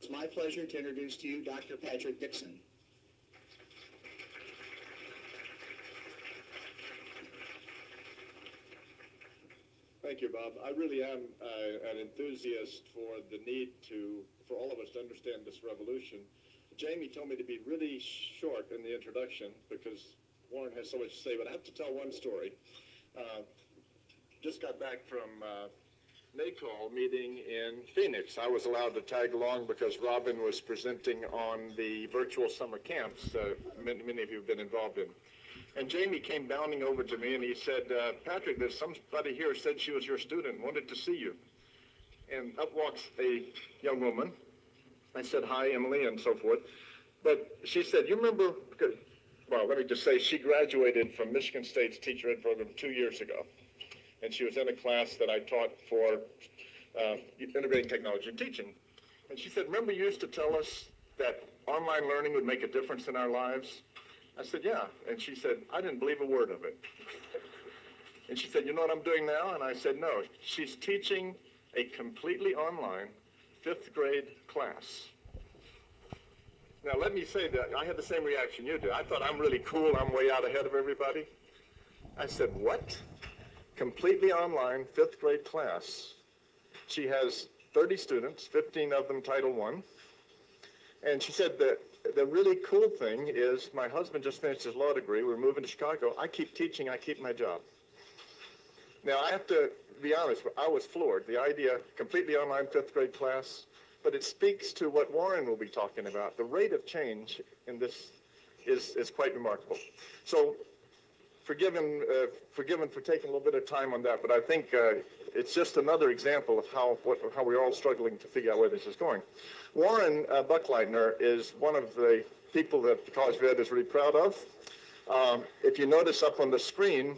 It's my pleasure to introduce to you Dr. Patrick Dickson. Thank you, Bob. I really am an enthusiast for the need for all of us to understand this revolution. Jamie told me to be really short in the introduction because Warren has so much to say, but I have to tell one story. Just got back from NACOL meeting in Phoenix. I was allowed to tag along because Robin was presenting on the virtual summer camps many of you have been involved in. And Jamie came bounding over to me and he said, Patrick, there's somebody here said she was your student and wanted to see you. And up walks a young woman. I said, hi, Emily, and so forth. But she said, you remember, well, let me just say, she graduated from Michigan State's teacher ed program 2 years ago. And she was in a class that I taught for integrating technology and teaching. And she said, remember you used to tell us that online learning would make a difference in our lives? I said, yeah. And she said, I didn't believe a word of it. And she said, you know what I'm doing now? And I said, no. She's teaching a completely online 5th grade class. Now, let me say that I had the same reaction you did. I thought, I'm really cool. I'm way out ahead of everybody. I said, what? Completely online 5th grade class. She has 30 students, 15 of them Title I. And she said that the really cool thing is my husband just finished his law degree. We're moving to Chicago. I keep teaching. I keep my job. Now, I have to be honest. I was floored. The idea, completely online 5th grade class, but it speaks to what Warren will be talking about. The rate of change in this is quite remarkable. So forgiven for taking a little bit of time on that, but I think it's just another example of how we're all struggling to figure out where this is going. Warren Buckleitner is one of the people that the College of Ed is really proud of. If you notice up on the screen,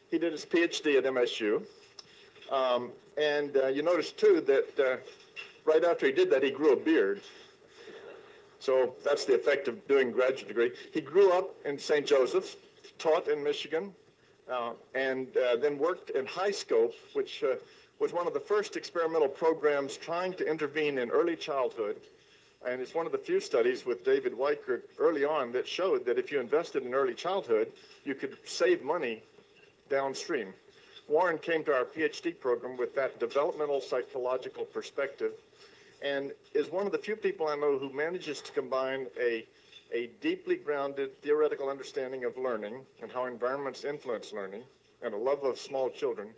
he did his PhD at MSU. And you notice, too, that right after he did that, he grew a beard. So that's the effect of doing a graduate degree. He grew up in St. Joseph's, taught in Michigan, and then worked in High Scope, which was one of the first experimental programs trying to intervene in early childhood. And it's one of the few studies with David Weichert early on that showed that if you invested in early childhood, you could save money downstream. Warren came to our PhD program with that developmental psychological perspective and is one of the few people I know who manages to combine a deeply grounded theoretical understanding of learning and how environments influence learning and a love of small children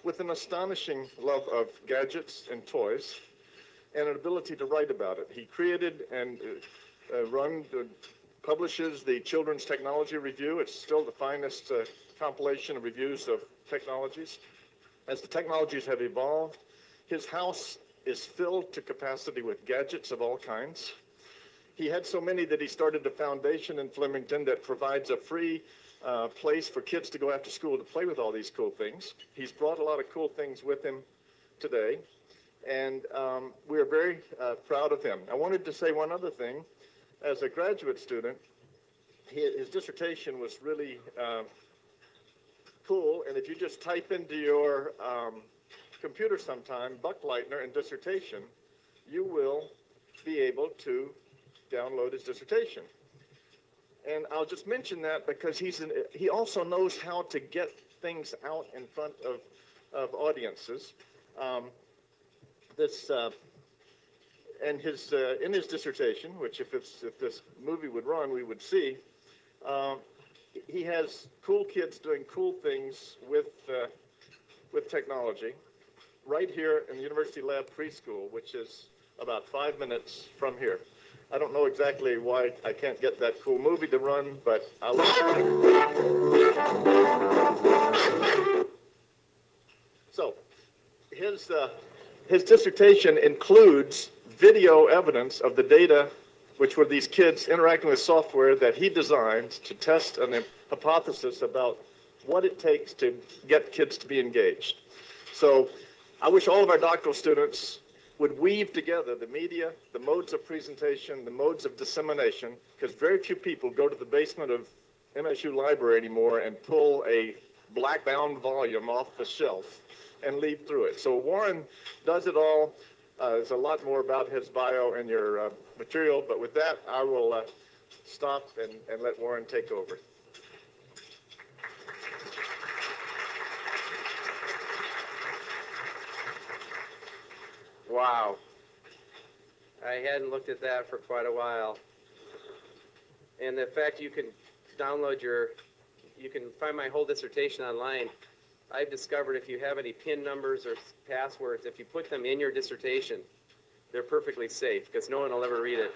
with an astonishing love of gadgets and toys and an ability to write about it. He created and publishes the Children's Technology Review. It's still the finest compilation of reviews of technologies. As the technologies have evolved, his house is filled to capacity with gadgets of all kinds. He had so many that he started a foundation in Flemington that provides a free place for kids to go after school to play with all these cool things. He's brought a lot of cool things with him today, and we are very proud of him. I wanted to say one other thing. As a graduate student, his dissertation was really cool, and if you just type into your computer sometime, Buckleitner and dissertation, you will be able to download his dissertation. And I'll just mention that because he also knows how to get things out in front of audiences. In his dissertation, which if this movie would run, we would see, he has cool kids doing cool things with technology right here in the University Lab Preschool, which is about 5 minutes from here. I don't know exactly why I can't get that cool movie to run, but I'll let you. So his dissertation includes video evidence of the data, which were these kids interacting with software that he designed to test a hypothesis about what it takes to get kids to be engaged. So I wish all of our doctoral students would weave together the media, the modes of presentation, the modes of dissemination, because very few people go to the basement of MSU Library anymore and pull a black-bound volume off the shelf and leaf through it. So Warren does it all There's a lot more about his bio in your material, but with that, I will stop and let Warren take over. Wow. I hadn't looked at that for quite a while. And the fact you can download you can find my whole dissertation online. I've discovered if you have any PIN numbers or passwords, if you put them in your dissertation, they're perfectly safe because no one will ever read it.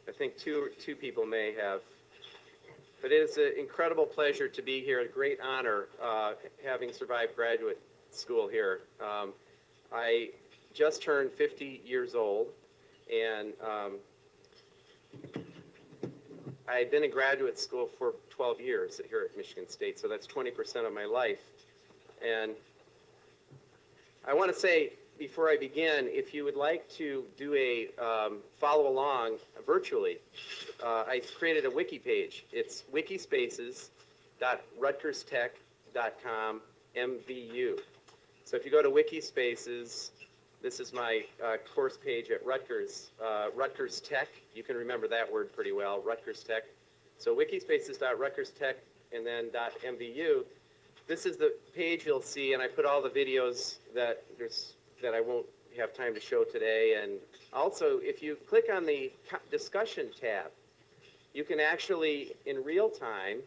I think two people may have. But it is an incredible pleasure to be here, a great honor having survived graduate school here. I just turned 50 years old, and I've been in graduate school for 12 years here at Michigan State, so that's 20% of my life. And I want to say, before I begin, if you would like to do a follow along virtually, I created a wiki page. It's wikispaces.rutgerstech.com MVU. So if you go to Wikispaces, this is my course page at Rutgers, Rutgers Tech. You can remember that word pretty well, Rutgers Tech. So wikispaces.rutgerstech and then .mvu. This is the page you'll see, and I put all the videos that I won't have time to show today. And also, if you click on the discussion tab, you can actually, in real time,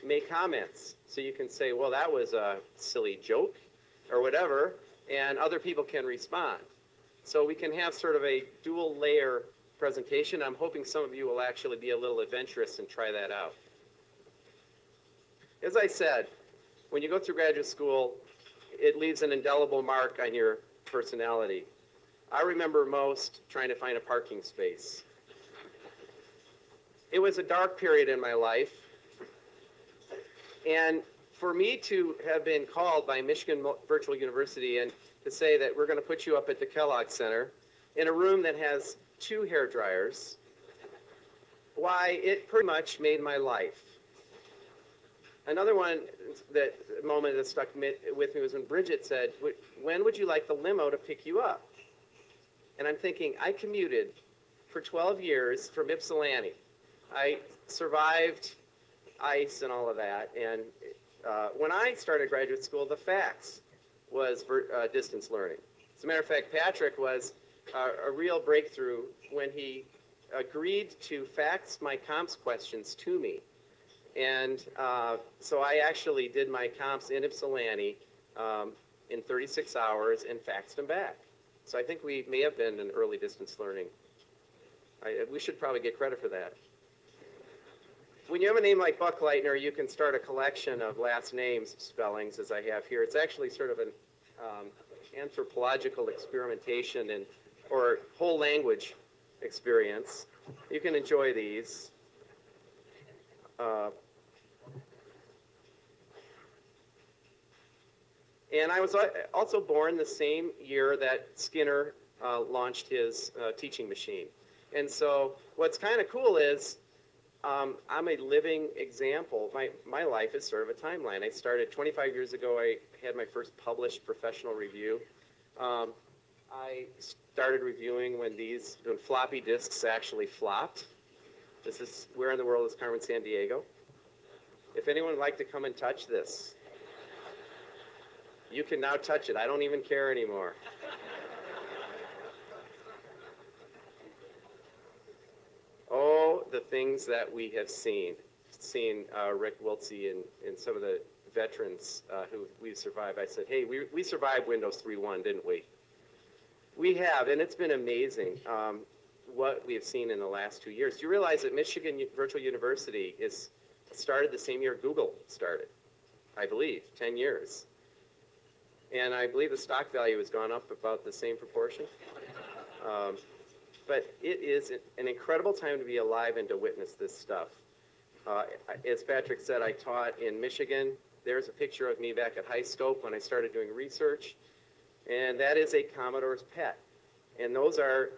make comments. So you can say, well, that was a silly joke, or whatever, and other people can respond. So we can have sort of a dual layer presentation. I'm hoping some of you will actually be a little adventurous and try that out. As I said, when you go through graduate school, it leaves an indelible mark on your personality. I remember most trying to find a parking space. It was a dark period in my life. And for me to have been called by Michigan Virtual University and to say that we're going to put you up at the Kellogg Center in a room that has 2 hair dryers, why, it pretty much made my life. Another moment that stuck with me was when Bridget said, when would you like the limo to pick you up? And I'm thinking, I commuted for 12 years from Ypsilanti. I survived ice and all of that. And when I started graduate school, the fax was distance learning. As a matter of fact, Patrick was a real breakthrough when he agreed to fax my comps questions to me. And so I actually did my comps in Ypsilanti in 36 hours and faxed them back. So I think we may have been in early distance learning. We should probably get credit for that. When you have a name like Buckleitner, you can start a collection of last names spellings, as I have here. It's actually sort of an anthropological experimentation or whole language experience. You can enjoy these. And I was also born the same year that Skinner launched his teaching machine. And so what's kind of cool is I'm a living example. My life is sort of a timeline. I started 25 years ago. I had my first published professional review. I started reviewing when floppy disks actually flopped. This is where in the world is Carmen Sandiego. If anyone would like to come and touch this, you can now touch it. I don't even care anymore. Oh, the things that we have seen. Rick Wiltsey and some of the veterans who we've survived. I said, hey, we survived Windows 3.1, didn't we? We have, and it's been amazing what we have seen in the last 2 years. Do you realize that Michigan Virtual University started the same year Google started? I believe, 10 years. And I believe the stock value has gone up about the same proportion. But it is an incredible time to be alive and to witness this stuff. As Patrick said, I taught in Michigan. There's a picture of me back at High Scope when I started doing research. And that is a Commodore's PET. And those are,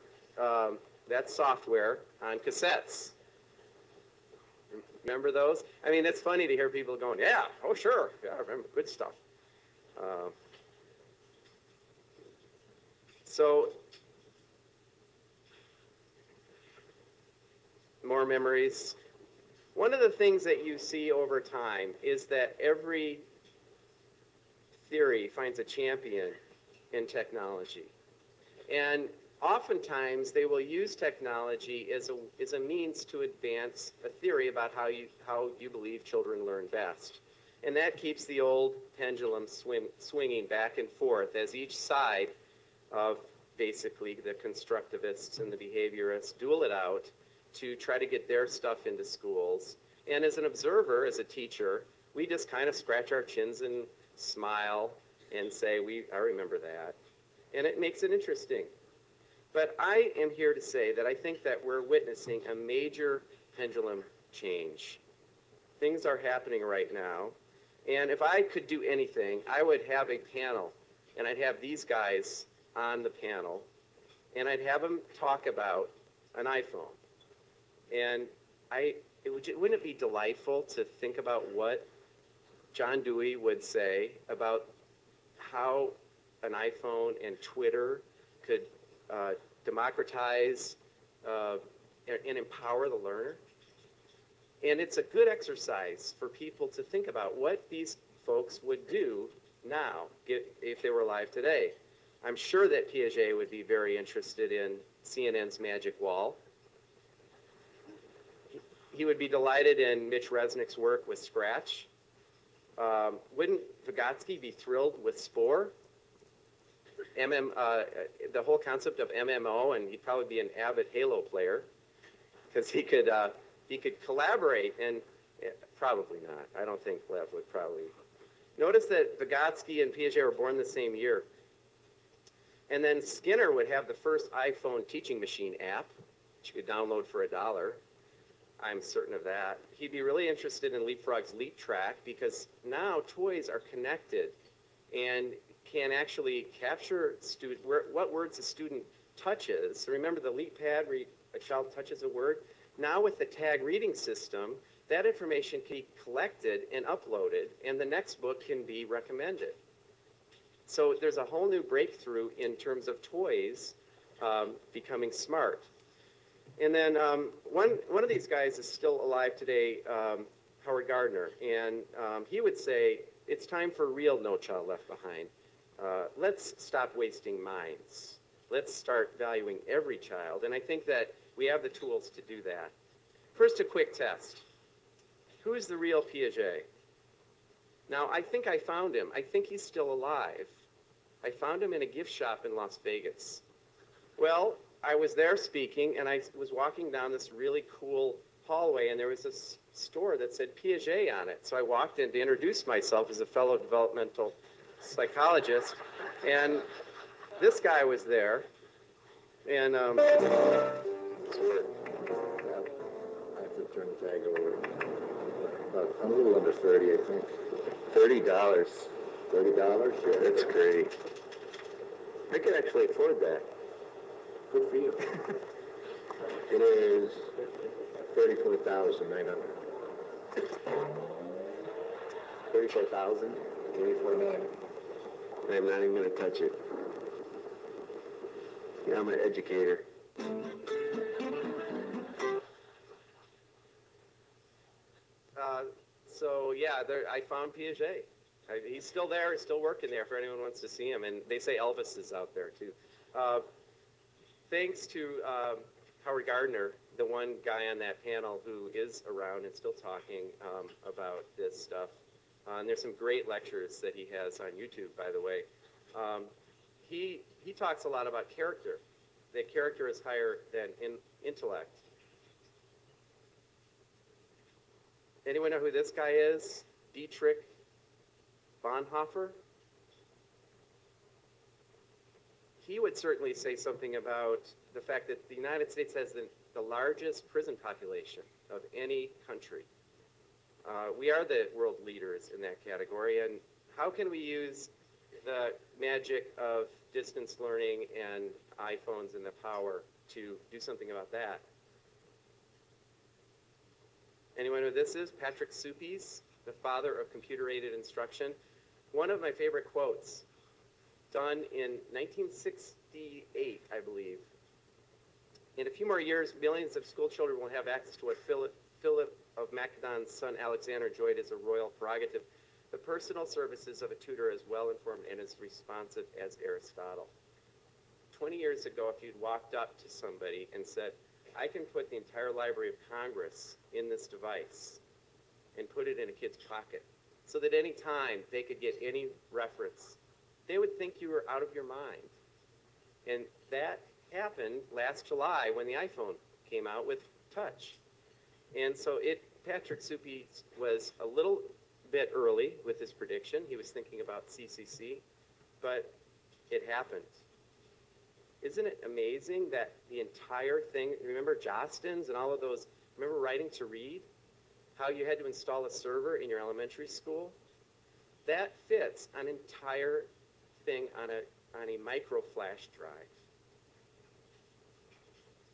that's software on cassettes. Remember those? I mean, it's funny to hear people going, yeah, oh sure, yeah, I remember good stuff. So, more memories. One of the things that you see over time is that every theory finds a champion in technology. And oftentimes they will use technology as a means to advance a theory about how you believe children learn best. And that keeps the old pendulum swinging back and forth as each side of basically the constructivists and the behaviorists duel it out to try to get their stuff into schools. And as an observer, as a teacher, we just kind of scratch our chins and smile and say, I remember that. And it makes it interesting. But I am here to say that I think that we're witnessing a major pendulum change. Things are happening right now. And if I could do anything, I would have a panel, and I'd have these guys on the panel, and I'd have them talk about an iPhone. And wouldn't it be delightful to think about what John Dewey would say about how an iPhone and Twitter could democratize and empower the learner? And it's a good exercise for people to think about what these folks would do now if they were alive today. I'm sure that Piaget would be very interested in CNN's Magic Wall. He would be delighted in Mitch Resnick's work with Scratch. Wouldn't Vygotsky be thrilled with Spore? The whole concept of MMO, and he'd probably be an avid Halo player because he could collaborate, and probably not. I don't think Lev would probably. Notice that Vygotsky and Piaget were born the same year. And then Skinner would have the first iPhone teaching machine app, which you could download for $1. I'm certain of that. He'd be really interested in Leapfrog's Leap Track because now toys are connected and can actually capture what words a student touches. So remember the Leap Pad where a child touches a word? Now with the tag reading system, that information can be collected and uploaded, and the next book can be recommended. So there's a whole new breakthrough in terms of toys becoming smart. And then one of these guys is still alive today, Howard Gardner, and he would say, it's time for real No Child Left Behind. Let's stop wasting minds. Let's start valuing every child, and I think that we have the tools to do that. First, a quick test. Who is the real Piaget? Now, I think I found him. I think he's still alive. I found him in a gift shop in Las Vegas. Well, I was there speaking, and I was walking down this really cool hallway, and there was this store that said Piaget on it. So I walked in to introduce myself as a fellow developmental psychologist, and this guy was there, and I have to turn the tag over. I'm a little under 30, I think. $30. $30? Yeah, that's great. I can actually afford that. Good for you. It is $34,900. 34,000? 84,900. I'm not even going to touch it. Yeah, I'm an educator. So yeah, I found Piaget. He's still there. He's still working there for anyone who wants to see him. And they say Elvis is out there too. Thanks to Howard Gardner, the one guy on that panel who is around and still talking about this stuff. And there's some great lectures that he has on YouTube, by the way. He talks a lot about character. That character is higher than intellect. Anyone know who this guy is? Dietrich Bonhoeffer? He would certainly say something about the fact that the United States has the largest prison population of any country. We are the world leaders in that category, and how can we use the magic of distance learning and iPhones and the power to do something about that? Anyone know who this is? Patrick Dickson, the father of computer-aided instruction. One of my favorite quotes, done in 1968, I believe. In a few more years, millions of school children will have access to what Philip of Macedon's son Alexander enjoyed as a royal prerogative, the personal services of a tutor as well-informed and as responsive as Aristotle. 20 years ago, if you'd walked up to somebody and said, I can put the entire Library of Congress in this device and put it in a kid's pocket so that any time they could get any reference, they would think you were out of your mind. And that happened last July when the iPhone came out with touch. And so Patrick Dickson was a little bit early with his prediction. He was thinking about CCC, but it happened. Isn't it amazing that the entire thing, remember Jostens and all of those, remember Writing to Read? How you had to install a server in your elementary school? That fits an entire thing on a micro flash drive.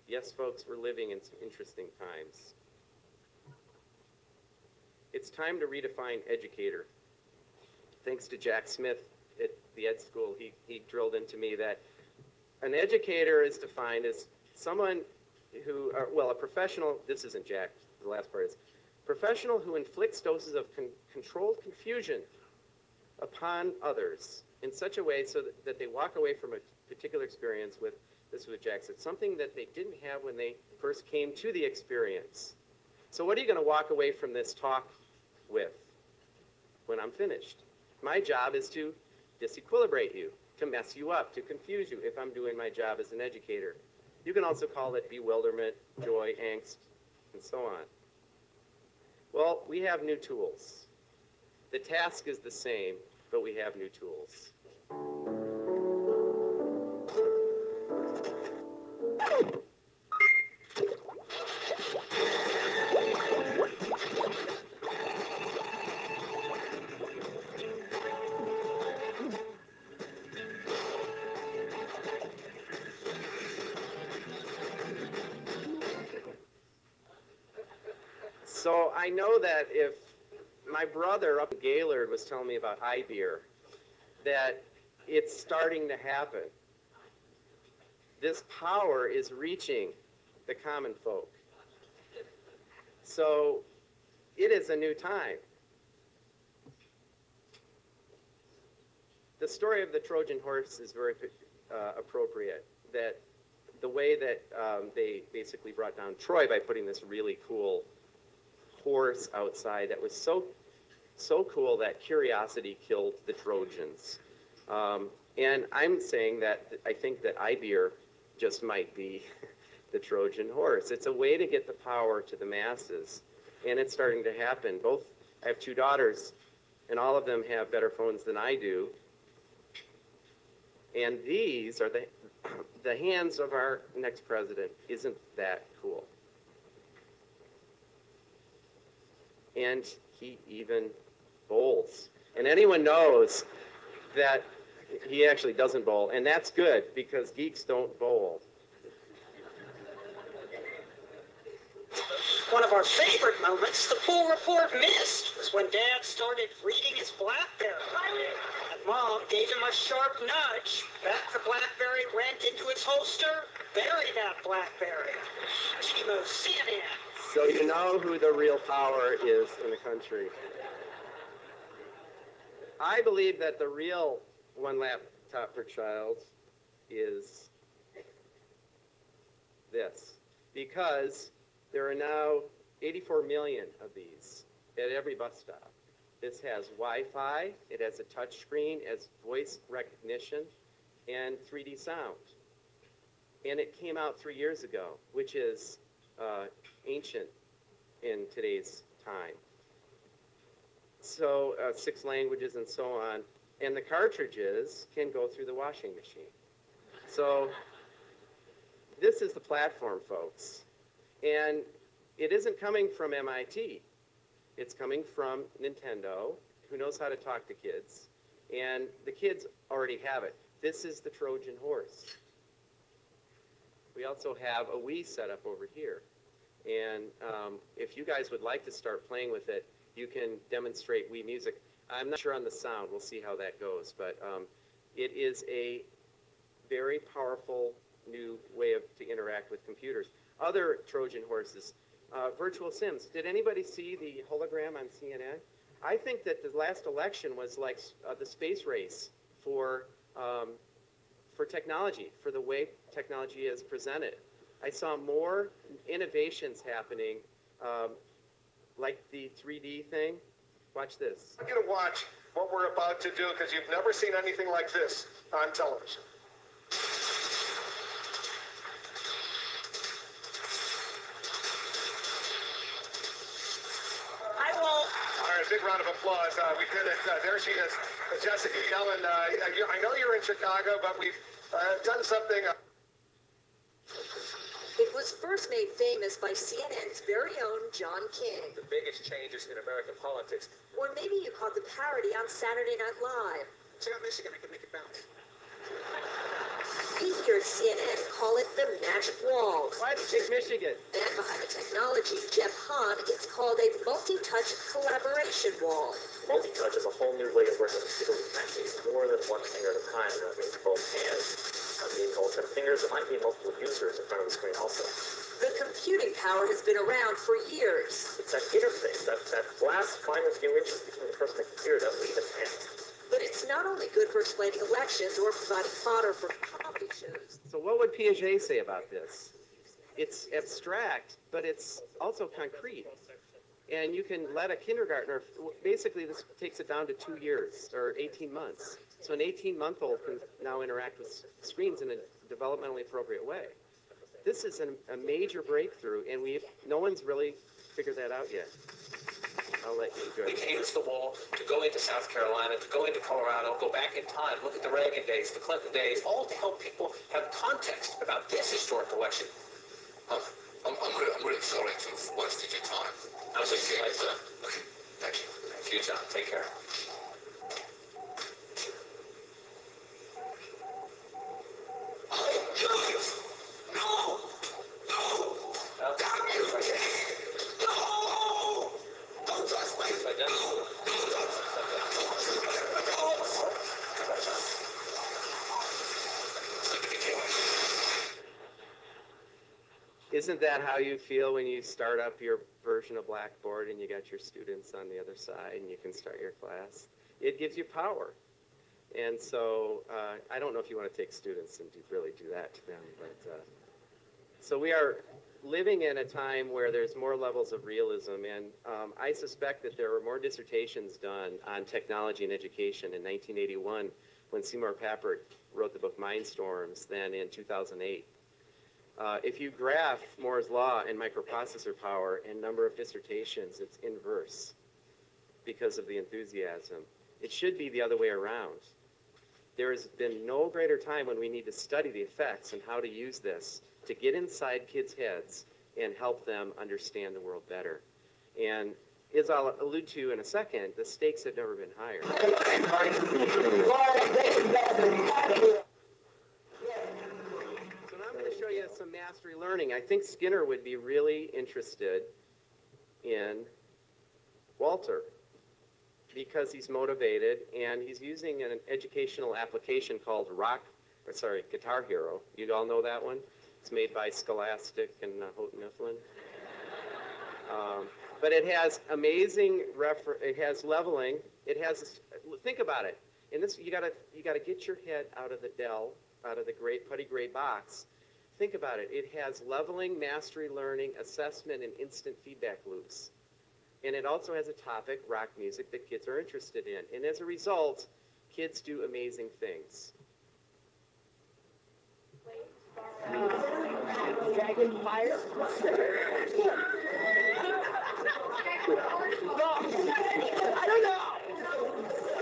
Yes, folks, we're living in some interesting times. It's time to redefine educator. Thanks to Jack Smith at the Ed School, he drilled into me that an educator is defined as someone who, a professional, this isn't Jack, the last part is, professional who inflicts doses of controlled confusion upon others in such a way so that they walk away from a particular experience with, this was what Jack said, something that they didn't have when they first came to the experience. So what are you going to walk away from this talk with when I'm finished? My job is to disequilibrate you, to mess you up, to confuse you if I'm doing my job as an educator. You can also call it bewilderment, joy, angst, and so on. Well, we have new tools. The task is the same, but we have new tools. So I know that if my brother up in Gaylord was telling me about iBeer, that it's starting to happen. This power is reaching the common folk. So it is a new time. The story of the Trojan horse is very appropriate. That the way that they basically brought down Troy by putting this really cool horse outside that was so cool that curiosity killed the Trojans. And I'm saying that I think that iBeer just might be the Trojan horse. It's a way to get the power to the masses, and it's starting to happen. I have two daughters, and all of them have better phones than I do. And these are the hands of our next president. Isn't that cool? And he even bowls. And anyone knows that he actually doesn't bowl, and that's good because geeks don't bowl. One of our favorite moments the pool report missed was when Dad started reading his BlackBerry. And Mom gave him a sharp nudge. Back the BlackBerry went into its holster, buried that BlackBerry. Chimo CNN. So you know who the real power is in the country. I believe that the real one laptop per child is this, because there are now 84 million of these at every bus stop. This has Wi-Fi, it has a touch screen, it has voice recognition, and 3D sound. And it came out 3 years ago, which is ancient in today's time. So 6 languages and so on. And the cartridges can go through the washing machine. So this is the platform, folks. And it isn't coming from MIT. It's coming from Nintendo, who knows how to talk to kids. And the kids already have it. This is the Trojan horse. We also have a Wii set up over here. And if you guys would like to start playing with it, you can demonstrate Wii Music. I'm not sure on the sound. We'll see how that goes. But it is a very powerful new way to interact with computers. Other Trojan horses, virtual sims. Did anybody see the hologram on CNN? I think that the last election was like the space race for technology, for the way technology is presented. I saw more innovations happening, like the 3D thing. Watch this. I'm going to watch what we're about to do because you've never seen anything like this on television. I won't. All right, a big round of applause. We did it. There she is, Jessica Yellen. I know you're in Chicago, but we've done something. It was first made famous by CNN's very own John King. The biggest changes in American politics. Or maybe you caught the parody on Saturday Night Live. Check out Michigan. I can make it bounce. We here at CNN call it the magic wall. What? Take Michigan. And behind the technology, Jeff Hahn, it's called a multi-touch collaboration wall. Multi-touch is a whole new way of working with people who can't use more than one finger at a time. That means both hands. Being called 10 fingers, it might be multiple users in front of the screen also. The computing power has been around for years. It's that interface, that last final few inches between the person and the computer that we depend. But it's not only good for explaining elections or providing fodder for coffee shows. So what would Piaget say about this? It's abstract, but it's also concrete. And you can let a kindergartner, basically this takes it down to 2 years or 18 months. So an 18-month-old can now interact with screens in a developmentally appropriate way. This is a major breakthrough, and no one's really figured that out yet. I'll let you go. We came to the wall to go into South Carolina, to go into Colorado, go back in time, look at the Reagan days, the Clinton days, all to help people have context about this historic election. I'm really sorry to have wasted your time. I was okay, sir. Okay, thank you. Thank you, John. Take care. Isn't that how you feel when you start up your version of Blackboard and you got your students on the other side and you can start your class? It gives you power. And so I don't know if you want to take students and really do that to them. But so we are living in a time where there's more levels of realism. And I suspect that there were more dissertations done on technology and education in 1981 when Seymour Papert wrote the book Mindstorms than in 2008. If you graph Moore's law and microprocessor power and number of dissertations, it's inverse because of the enthusiasm. It should be the other way around. There has been no greater time when we need to study the effects and how to use this to get inside kids' heads and help them understand the world better. And as I'll allude to in a second, the stakes have never been higher. Show you some mastery learning. I think Skinner would be really interested in Walter because he's motivated and he's using an educational application called Guitar Hero. You all know that one? It's made by Scholastic and Houghton Mifflin. But it has amazing it has leveling. It has, think about it. In this, you gotta get your head out of the Dell, out of the putty gray box. Think about it. It has leveling, mastery learning, assessment, and instant feedback loops. And it also has a topic, rock music, that kids are interested in. And as a result, kids do amazing things. Dragon fire? I don't know. All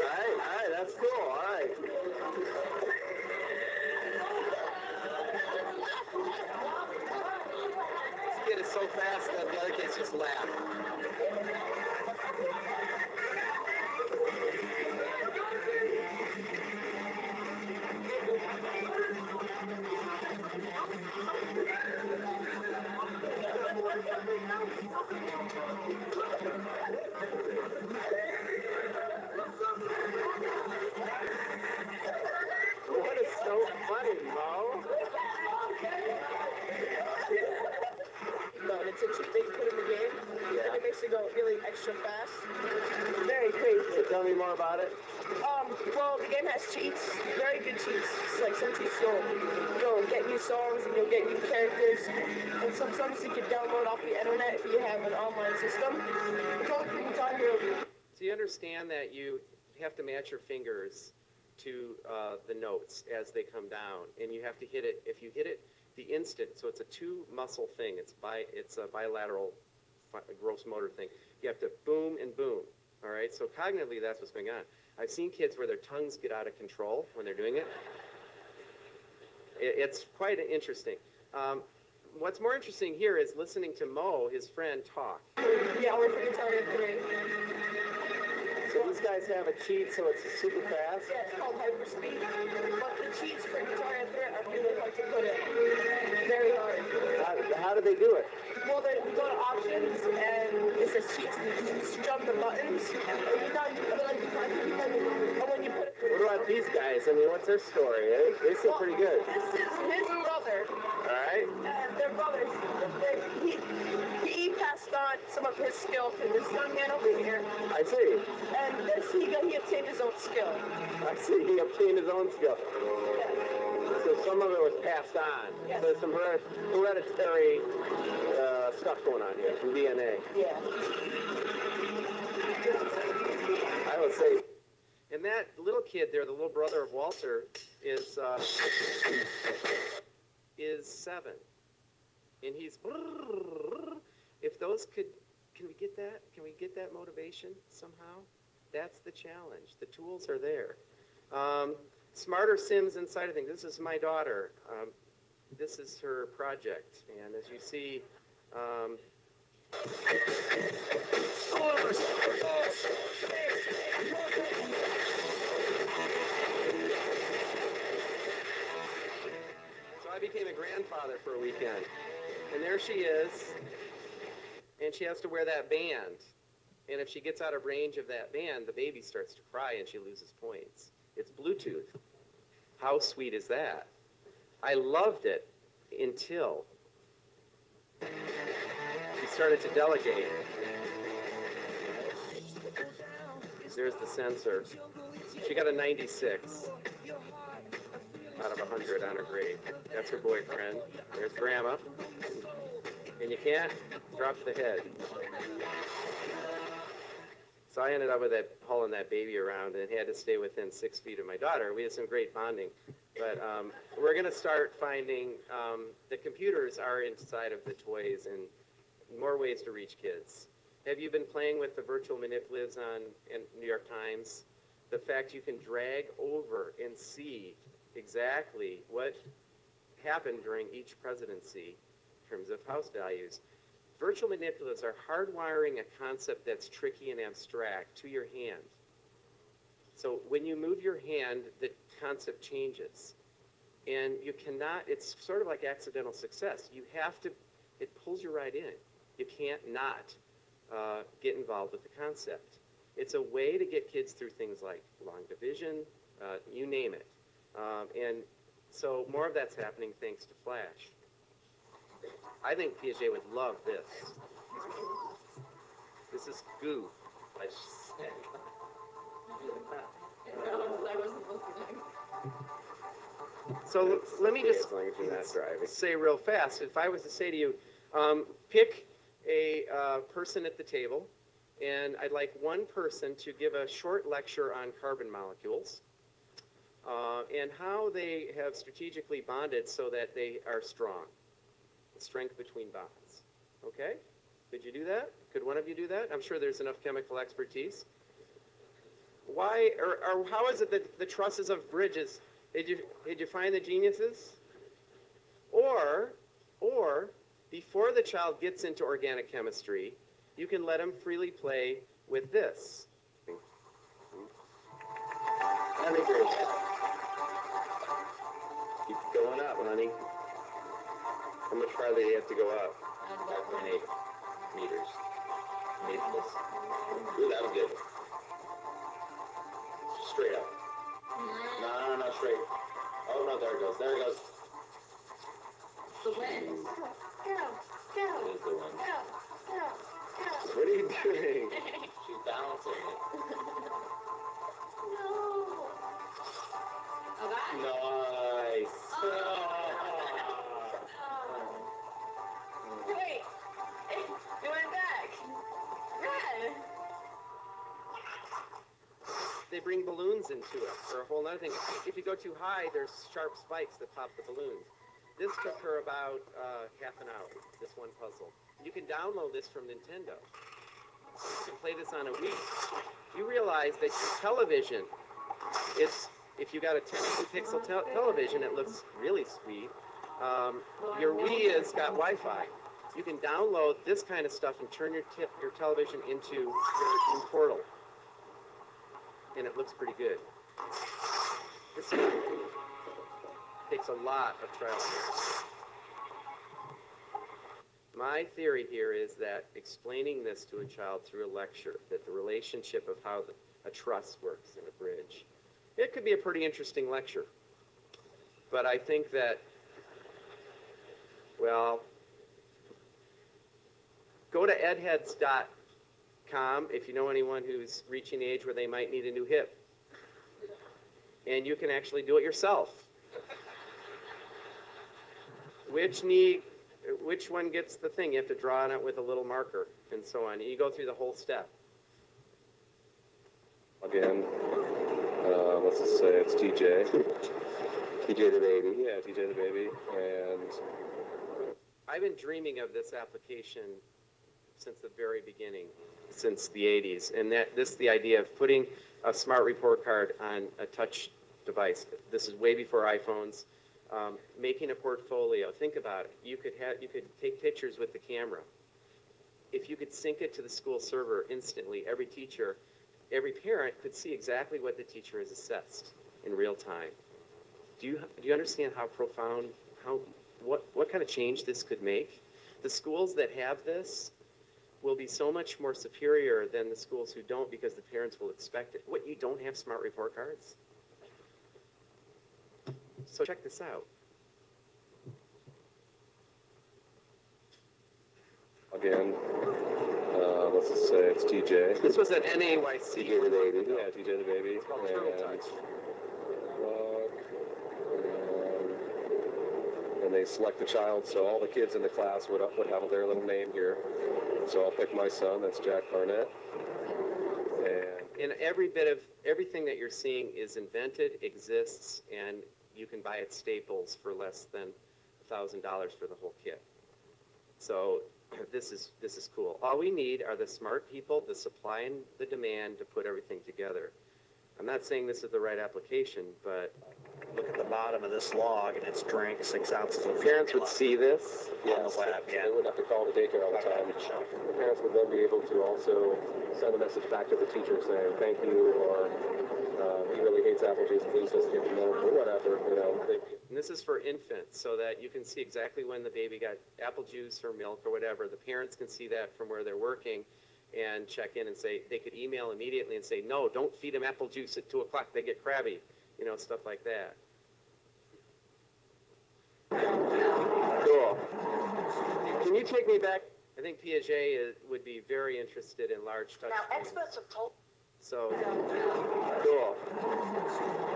right, that's cool. All right. This kid is so fast that the other kids just laugh. What is so funny, Mo? No, it's a chip that you put in the game, and it makes it go really extra fast. Very crazy. So tell me more about it. Well, the game has cheats, very good cheats. It's like some cheats you'll get new songs and you'll get new characters, and some songs you can download off the internet if you have an online system. It's only people talking here. So you understand that you have to match your fingers to the notes as they come down, and you have to hit it. If you hit it the instant, so it's a two-muscle thing. It's a bilateral gross motor thing. You have to boom and boom. All right. So cognitively, that's what's going on. I've seen kids where their tongues get out of control when they're doing it. It's quite interesting. What's more interesting here is listening to Mo, his friend, talk. Yeah, we're for guitar at 3. So these guys have a cheat, so it's super fast. Yeah, it's called hyperspeed. But the cheats for guitar and threat are really hard to put in. Very hard. How do they do it? Well, then you go to options and it says cheats and you just jump the buttons. And when you put it. What about these guys? I mean, what's their story? They seem pretty good. This is his brother. All right. And they're brothers. He passed on some of his skill to this young man over here. I see. And he obtained his own skill. I see. He obtained his own skill. So some of it was passed on. Yes. So there's some hereditary stuff going on here from DNA. Yeah. I would say. And that little kid there, the little brother of Walter, is 7. And he's. If those can we get that? Can we get that motivation somehow? That's the challenge. The tools are there. Smarter Sims inside of things. This is my daughter. This is her project. And as you see, so I became a grandfather for a weekend. And there she is. And she has to wear that band. And if she gets out of range of that band, the baby starts to cry and she loses points. It's Bluetooth. How sweet is that? I loved it until she started to delegate. There's the sensor. She got a 96 out of 100 on her grade. That's her boyfriend. There's Grandma. And you can't drop the head. So I ended up with that, hauling that baby around and had to stay within 6 feet of my daughter. We had some great bonding. But we're going to start finding the computers are inside of the toys and more ways to reach kids. Have you been playing with the virtual manipulatives on New York Times? The fact you can drag over and see exactly what happened during each presidency in terms of house values. Virtual manipulatives are hardwiring a concept that's tricky and abstract to your hand. So when you move your hand, the concept changes. And you cannot, it's sort of like accidental success. You have to, it pulls you right in. You can't not get involved with the concept. It's a way to get kids through things like long division, you name it. And so more of that's happening thanks to Flash. I think Piaget would love this. This is goo. So let me just say real fast, if I was to say to you, pick a person at the table, and I'd like one person to give a short lecture on carbon molecules and how they have strategically bonded so that they are strong. Strength between bonds. Okay? Could you do that? Could one of you do that? I'm sure there's enough chemical expertise. Why, or how is it that the trusses of bridges, did you find the geniuses? Or, before the child gets into organic chemistry, you can let him freely play with this. Keep going up, honey. How much farther do you have to go up? 5.8 meters. Meters. Ooh, that was good. Straight up. No, straight. Oh, no, there it goes. There it goes. The wind. There's the one. What are you doing? She's balancing it. No. Oh, God. Nice. Wait. It went back. Run. They bring balloons into it, or a whole other thing. If you go too high, there's sharp spikes that pop the balloons. This took her about half an hour, this one puzzle. You can download this from Nintendo. You can play this on a Wii. You realize that your television, if you got a 10-pixel television, it looks really sweet. Your Wii has got Wi-Fi. You can download this kind of stuff and turn your television into your portal. And it looks pretty good. This takes a lot of trial and error. My theory here is that explaining this to a child through a lecture, that the relationship of how a truss works in a bridge, it could be a pretty interesting lecture. But I think that, well, go to edheads.com if you know anyone who's reaching the age where they might need a new hip. And you can actually do it yourself. Which one gets the thing? You have to draw on it with a little marker and so on. You go through the whole step. Again, let's just say it's TJ. TJ the baby. Yeah, TJ the baby. And I've been dreaming of this application since the very beginning, since the 80s. And this is the idea of putting a smart report card on a touch device. This is way before iPhones. Making a portfolio. Think about it. You could take pictures with the camera. If you could sync it to the school server instantly, every teacher, every parent could see exactly what the teacher has assessed in real time. Do you understand how profound, what kind of change this could make? The schools that have this will be so much more superior than the schools who don't, because the parents will expect it. What, you don't have smart report cards? So check this out. again, let's just say it's TJ. This was at NAYC. TJ the baby. Yeah, TJ the baby. It's called Turtle Touch. And they select the child, so all the kids in the class would have their little name here. So I'll pick my son, that's Jack Barnett. And everything that you're seeing is invented, exists, and you can buy at Staples for less than $1,000 for the whole kit. So this is cool. All we need are the smart people, the supply and the demand to put everything together. I'm not saying this is the right application, but Look at the bottom of this log, and it's drank 6 ounces of parents would see this. on the web. Yeah. They wouldn't have to call the daycare all the time. The parents would then be able to also send a message back to the teacher saying thank you, or he really hates apple juice, please just give him milk, or whatever, you know. And this is for infants, so that you can see exactly when the baby got apple juice or milk or whatever. The parents can see that from where they're working and check in and say, they could email immediately and say, no, don't feed them apple juice at 2 o'clock, they get crabby, you know, stuff like that. Cool. Can you take me back? I think Piaget would be very interested in large touch Now, screens. experts have told. So, cool.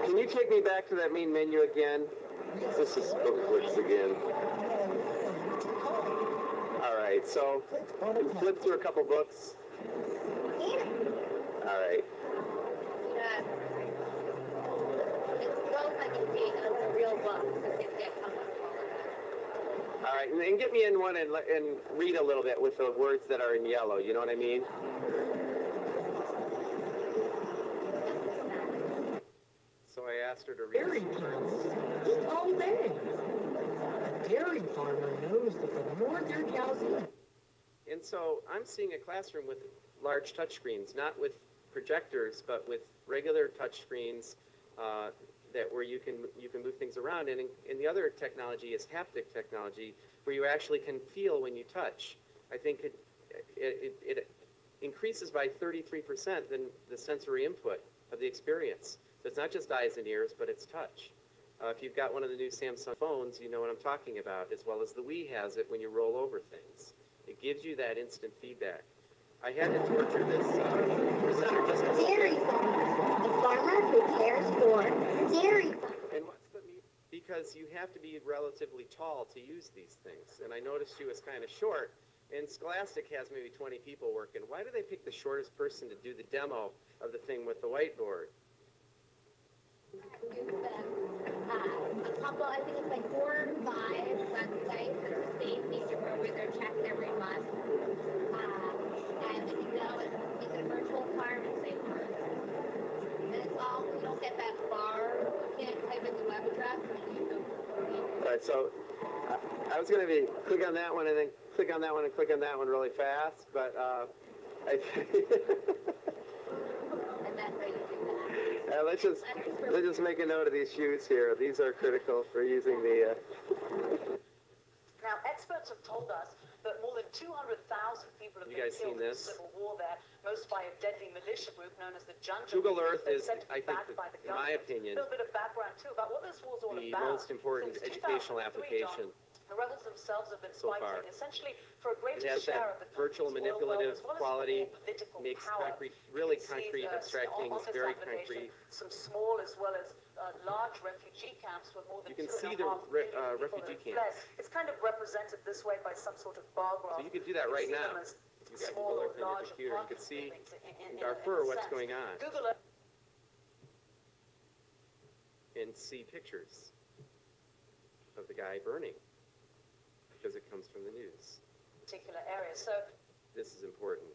Can you take me back to that main menu again? This is BookFLIX again. All right, so flip through a couple books. All right. All right, and then get me in one and read a little bit with the words that are in yellow. You know what I mean? So I asked her to read. Dairy cows eat all day. A dairy farmer knows that the more their cows eat. And so I'm seeing a classroom with large touchscreens, not with projectors, but with regular touchscreens where you can move things around. And the other technology is haptic technology, where you actually can feel when you touch. I think it increases by 33% than the sensory input of the experience. So it's not just eyes and ears, but it's touch. If you've got one of the new Samsung phones, you know what I'm talking about, as well as the Wii has it when you roll over things. It gives you that instant feedback. I had to torture this presenter just a little Dairy bit. farmer. A farmer who cares for dairy. And what's the because you have to be relatively tall to use these things. And I noticed she was kind of short. And Scholastic has maybe 20 people working. Why do they pick the shortest person to do the demo of the thing with the whiteboard? A couple, I think it's like 4 or 5 websites. It's the same feature where they're checked every month. And you know, it's a virtual farm and same word. And it's all, you don't get that far. You can't type in the web address. All right, so I was going to be click on that one and then click on that one and click on that one really fast, but let's just make a note of these shoes here. These are critical for using the. Now, experts have told us that more than 200,000 people have been killed in the Civil War there, most by a deadly militia group known as the Junta. Google Earth is, I think, in my opinion, a little bit of background too about what this war's all the about. most important educational application. The rebels themselves have been so fighting far. Essentially for a greater it has share that of the virtual manipulative quality, makes concrete, really concrete, abstract things very concrete. Some small as well as large refugee camps with more than you can see the refugee camps. It's kind of represented this way by some sort of bar graph. So you could do that right now. You've got Google Earth on your computer. You could see in Darfur what's going on. And see pictures of the guy burning, because it comes from the news. Particular area. So this is important.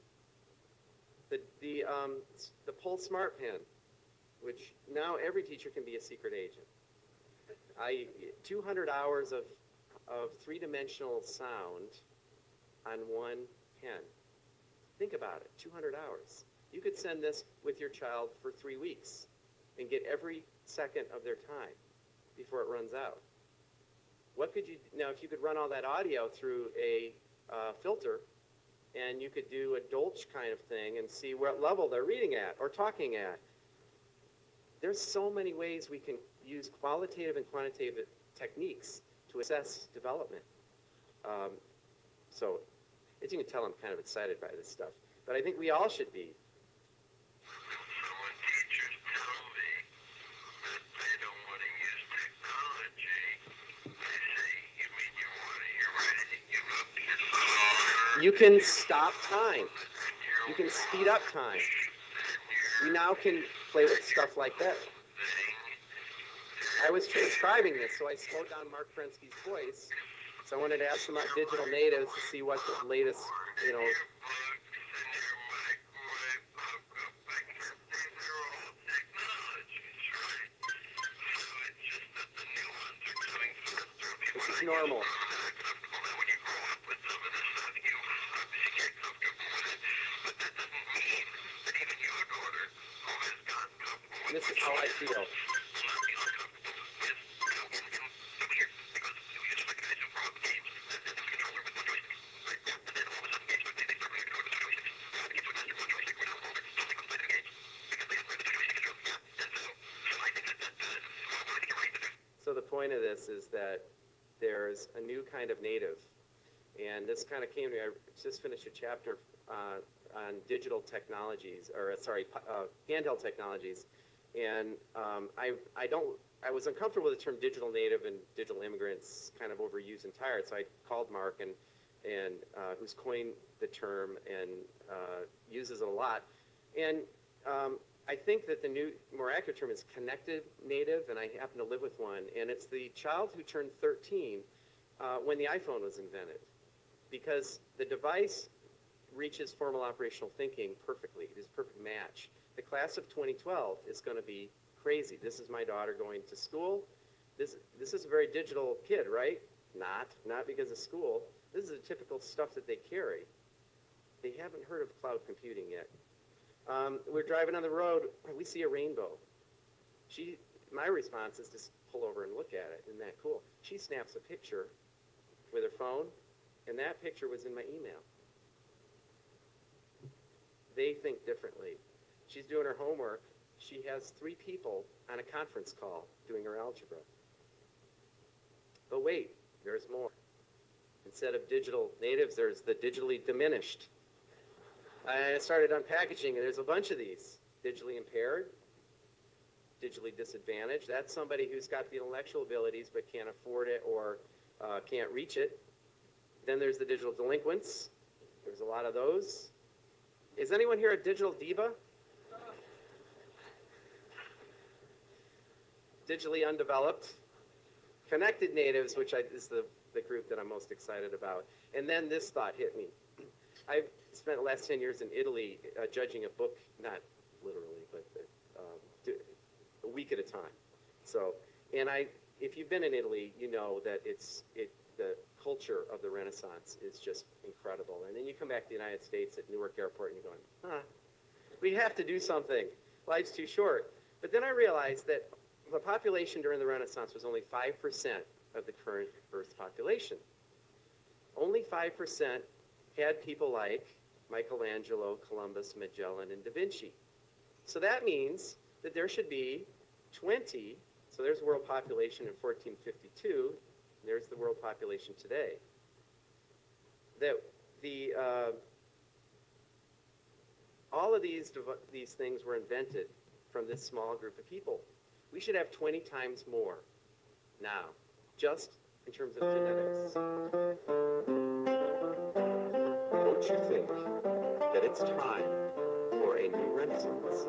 The Pulse Smart Pen, which now every teacher can be a secret agent. 200 hours of three-dimensional sound on one pen. Think about it, 200 hours. You could send this with your child for 3 weeks and get every second of their time before it runs out. What could you, now if you could run all that audio through a filter, and you could do a Dolch kind of thing and see what level they're reading at or talking at. There's so many ways we can use qualitative and quantitative techniques to assess development. So as you can tell, I'm kind of excited by this stuff, but I think we all should be. You can stop time. You can speed up time. We now can play with stuff like that. I was transcribing this, so I slowed down Mark Prensky's voice. So I wanted to ask him about digital natives to see what the latest, you know. This is normal. This is how I feel. So the point of this is that there's a new kind of native, and this kind of came to me. I just finished a chapter on digital technologies, or handheld technologies. And I was uncomfortable with the term digital native and digital immigrants, kind of overused and tired. So I called Mark, and who's coined the term and uses it a lot. And I think that the new, more accurate term is connected native, and I happen to live with one. And it's the child who turned 13 when the iPhone was invented, because the device reaches formal operational thinking perfectly. It is a perfect match. The class of 2012 is going to be crazy. This is my daughter going to school. This is a very digital kid, right? Not because of school. This is the typical stuff that they carry. They haven't heard of cloud computing yet. We're driving on the road. We see a rainbow. My response is just pull over and look at it. Isn't that cool? She snaps a picture with her phone, and that picture was in my email. They think differently. She's doing her homework. She has 3 people on a conference call doing her algebra. But wait, there's more. Instead of digital natives, there's the digitally diminished. I started unpackaging, and there's a bunch of these. Digitally impaired, digitally disadvantaged. That's somebody who's got the intellectual abilities but can't afford it or can't reach it. Then there's the digital delinquents. There's a lot of those. Is anyone here a digital diva? Digitally undeveloped. Connected natives, which is the group that I'm most excited about. And then this thought hit me. I've spent the last 10 years in Italy judging a book, not literally, but a week at a time. So, and if you've been in Italy, you know that the culture of the Renaissance is just incredible. And then you come back to the United States at Newark Airport and you're going, we have to do something. Life's too short. But then I realized that the population during the Renaissance was only 5% of the current Earth population. Only 5% had people like Michelangelo, Columbus, Magellan, and Da Vinci. So that means that there should be 20, so there's world population in 1452, there's the world population today. That all of these things were invented from this small group of people. We should have 20 times more now, just in terms of genetics. Don't you think that it's time for a new Renaissance?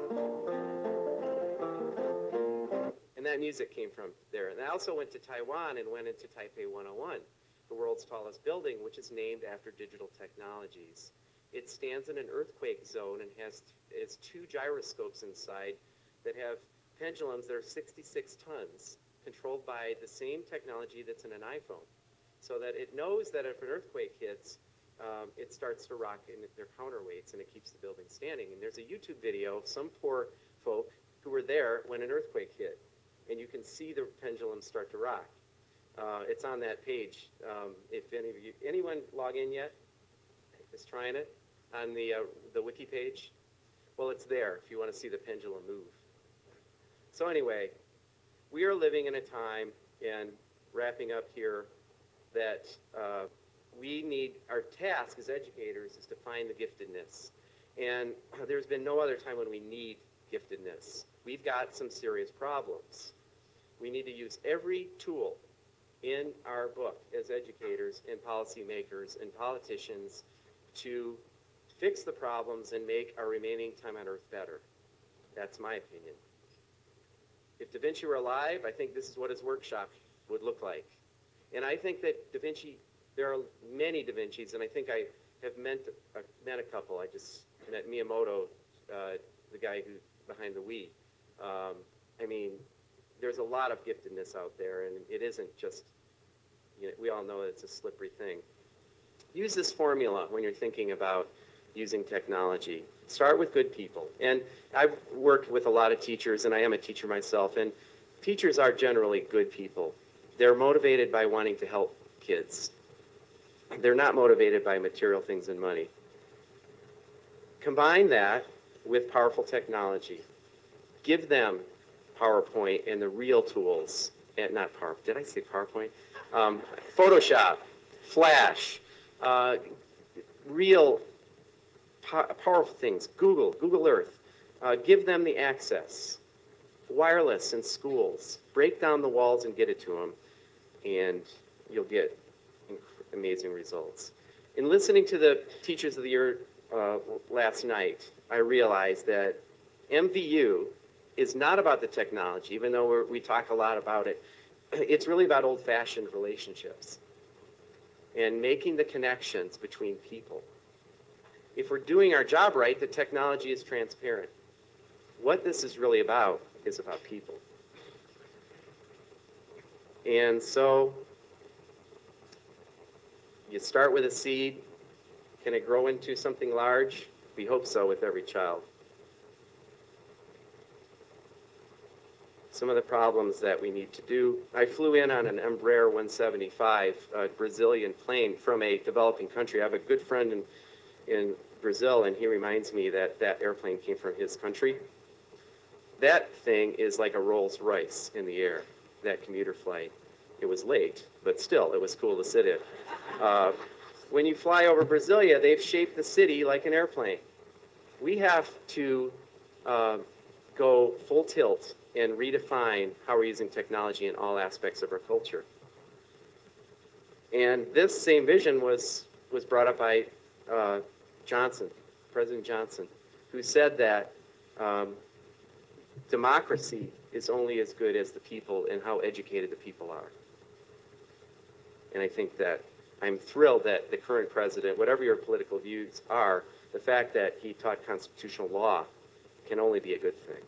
And that music came from there. And I also went to Taiwan and went into Taipei 101, the world's tallest building, which is named after digital technologies. It stands in an earthquake zone and has 2 gyroscopes inside that have pendulums that are 66 tons, controlled by the same technology that's in an iPhone, so that it knows that if an earthquake hits, it starts to rock in their counterweights and it keeps the building standing. And there's a YouTube video of some poor folk who were there when an earthquake hit, and you can see the pendulum start to rock. It's on that page. If anyone log in yet? Is trying it on the wiki page? Well, it's there if you want to see the pendulum move. So anyway, we are living in a time, and wrapping up here, that our task as educators is to find the giftedness. And there's been no other time when we need giftedness. We've got some serious problems. We need to use every tool in our book as educators and policymakers and politicians to fix the problems and make our remaining time on Earth better. That's my opinion. If Da Vinci were alive, I think this is what his workshop would look like. And I think that Da Vinci, there are many Da Vincis, and I think I have met a couple. I just met Miyamoto, the guy who's behind the Wii. I mean, there's a lot of giftedness out there, and it isn't just, we all know it's a slippery thing. Use this formula when you're thinking about using technology. Start with good people. And I've worked with a lot of teachers, and I am a teacher myself, and teachers are generally good people. They're motivated by wanting to help kids. They're not motivated by material things and money. Combine that with powerful technology. Give them PowerPoint and the real tools, and not PowerPoint, did I say PowerPoint? Photoshop, Flash, real powerful things, Google Earth. Give them the access. Wireless in schools. Break down the walls and get it to them, and you'll get amazing results. In listening to the Teachers of the Year last night, I realized that MVU is not about the technology, even though we talk a lot about it. It's really about old-fashioned relationships and making the connections between people. If we're doing our job right, the technology is transparent. What this is really about is about people. And so you start with a seed. Can it grow into something large? We hope so with every child. some of the problems that we need to do. I flew in on an Embraer 175, a Brazilian plane from a developing country. I have a good friend in Brazil, and he reminds me that that airplane came from his country. That thing is like a Rolls Royce in the air, that commuter flight. It was late, but still, it was cool to sit in. When you fly over Brasilia, they've shaped the city like an airplane. We have to go full tilt and redefine how we're using technology in all aspects of our culture. And this same vision was brought up by Johnson, President Johnson, who said that democracy is only as good as the people and how educated the people are. And I think that I'm thrilled that the current president, whatever your political views are, the fact that he taught constitutional law can only be a good thing.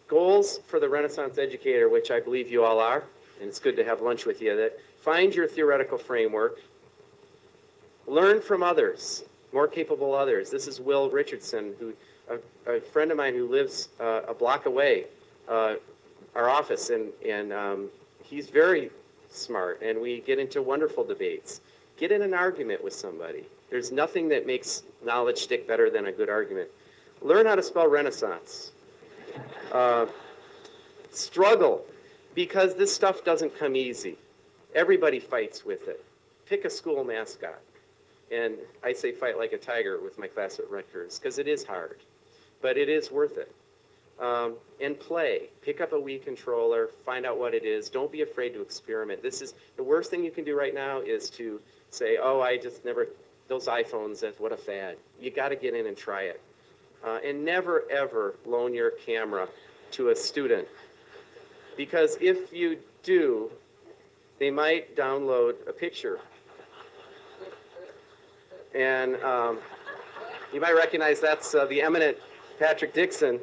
Goals for the Renaissance educator, which I believe you all are, and it's good to have lunch with you, that find your theoretical framework, learn from others, more capable others. This is Will Richardson, who a friend of mine who lives a block away, our office, and he's very smart, and we get into wonderful debates. Get in an argument with somebody. There's nothing that makes knowledge stick better than a good argument. Learn how to spell Renaissance. Struggle, because this stuff doesn't come easy. Everybody fights with it. Pick a school mascot. And I say fight like a tiger with my class at Rutgers, because it is hard, but it is worth it. And play. Pick up a Wii controller, find out what it is. Don't be afraid to experiment. This is the worst thing you can do right now is to say, oh, I just never, those iPhones, what a fad. You got to get in and try it. And never, ever loan your camera to a student. Because if you do, they might download a picture. And you might recognize that's the eminent Patrick Dickson.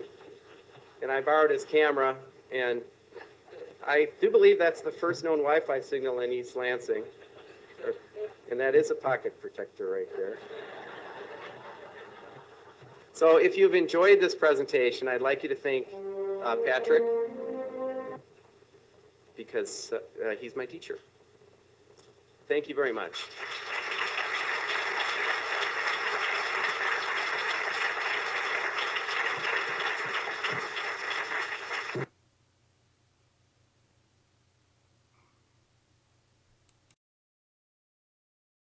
And I borrowed his camera, and I do believe that's the first known Wi-Fi signal in East Lansing. And that is a pocket protector right there. So if you've enjoyed this presentation, I'd like you to thank Patrick, because he's my teacher. Thank you very much.